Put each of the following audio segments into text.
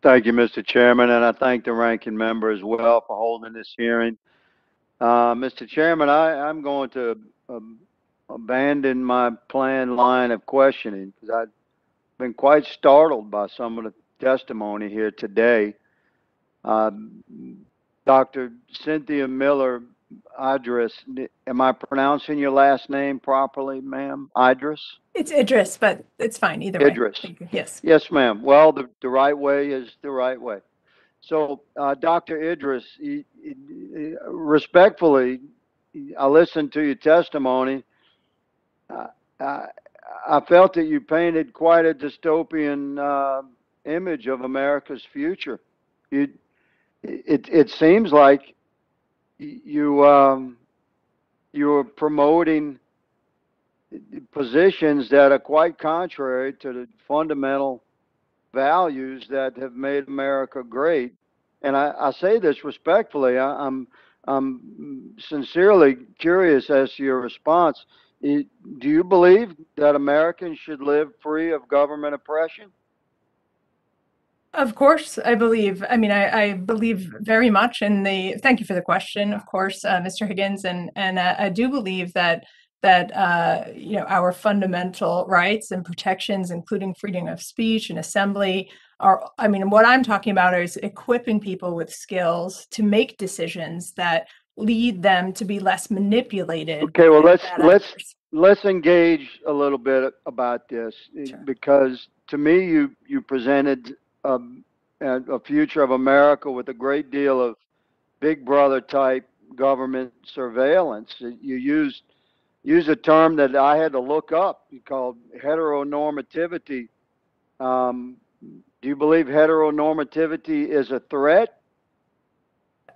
Thank you, Mr. Chairman, and I thank the ranking member as well for holding this hearing. Mr. Chairman, I'm going to um, abandon my planned line of questioning because I've been quite startled by some of the testimony here today. Um, Dr. Cynthia Miller Idris, am I pronouncing your last name properly, ma'am? Idris? It's Idris, but it's fine either way. Idris. Thank you. Yes. Yes, ma'am. Well, the right way is the right way. So, Dr. Idris, respectfully, I listened to your testimony. Uh, I, I felt that you painted quite a dystopian image of America's future. You, it seems like you you're promoting positions that are quite contrary to the fundamental values that have made America great. And I say this respectfully. I'm sincerely curious as to your response. Do you believe that Americans should live free of government oppression? Of course, I believe. I mean, I believe very much in the. Thank you for the question, of course, Mr. Higgins, and I do believe that you know, our fundamental rights and protections, including freedom of speech and assembly, are. I mean, what I'm talking about is equipping people with skills to make decisions that lead them to be less manipulated Okay, well by bad actors. let's engage a little bit about this Sure. because to me you presented um, a future of America with a great deal of Big Brother type government surveillance. You used a term that I had to look up called heteronormativity. Um, do you believe heteronormativity is a threat?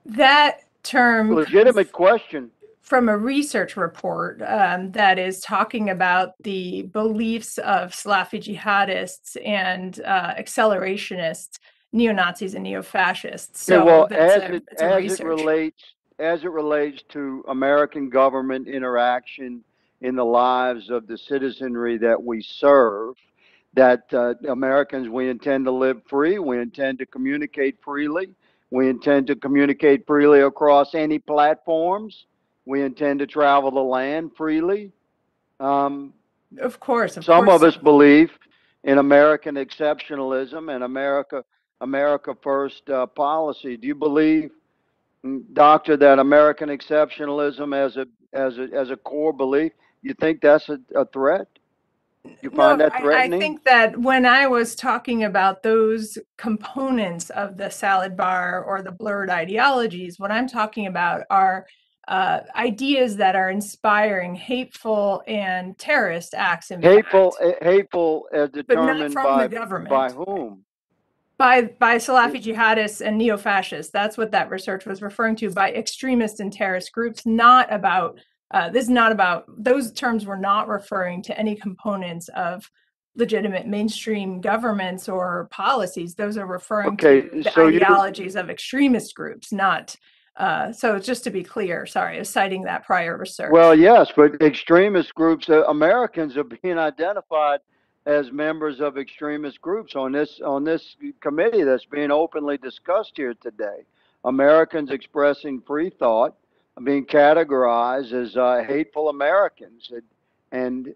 That term Legitimate comes question. from a research report that is talking about the beliefs of Salafi jihadists and accelerationists, neo-Nazis and neo-fascists. Okay, So well, that's it's a research. as it relates to American government interaction in the lives of the citizenry that we serve, that Americans, we intend to live free, we intend to communicate freely, we intend to communicate freely across any platforms, we intend to travel the land freely. Um, Of some course. of us believe in American exceptionalism and America first policy. Do you believe, Doctor, that American exceptionalism as a core belief, you think that's a threat? You find No, that I threatening? think that when I was talking about those components of the salad bar or the blurred ideologies, what I'm talking about are ideas that are inspiring hateful and terrorist acts, in fact, Hateful as but not determined from the by government, whom? by It- Salafi jihadists and neo-fascists. That's what that research was referring to, by extremist and terrorist groups, not about, this is not about, those terms were not referring to any components of legitimate mainstream governments or policies. Those are referring to okay, the so you ideologies of extremist groups, not, so just to be clear, sorry, I was citing that prior well, research. yes, but extremist groups, Americans are being identified as members of extremist groups on this committee that's being openly discussed here today. Americans expressing free thought are being categorized as hateful Americans, and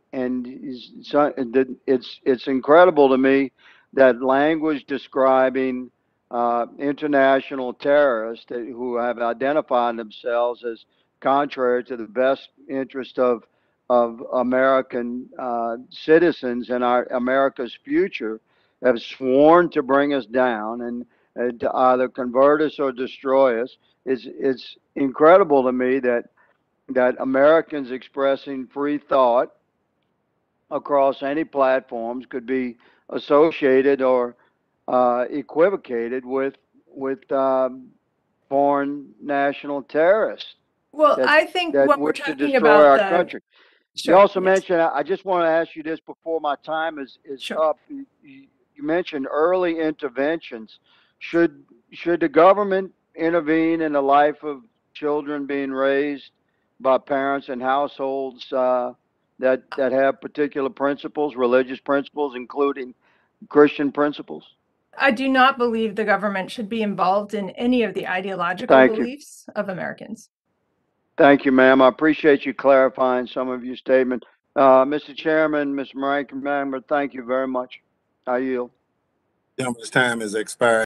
it's incredible to me that language describing international terrorists who have identified themselves as contrary to the best interest of American citizens and our America's future, have sworn to bring us down and to either convert us or destroy us. It's incredible to me that Americans expressing free thought across any platforms could be associated or equivocated with foreign national terrorists Well, that I think that when we're wish to talking destroy about our the, country. You sure, also yes, mentioned, I just want to ask you this before my time is sure. up. You mentioned early interventions. Should should the government intervene in the life of children being raised by parents and households that have particular principles, religious principles, including Christian principles? I do not believe the government should be involved in any of the ideological Thank you. beliefs of Americans. Thank you, ma'am. I appreciate you clarifying some of your statement. Mr. Chairman, Mr. Ranking Member, thank you very much. I yield. Gentleman's time has expired.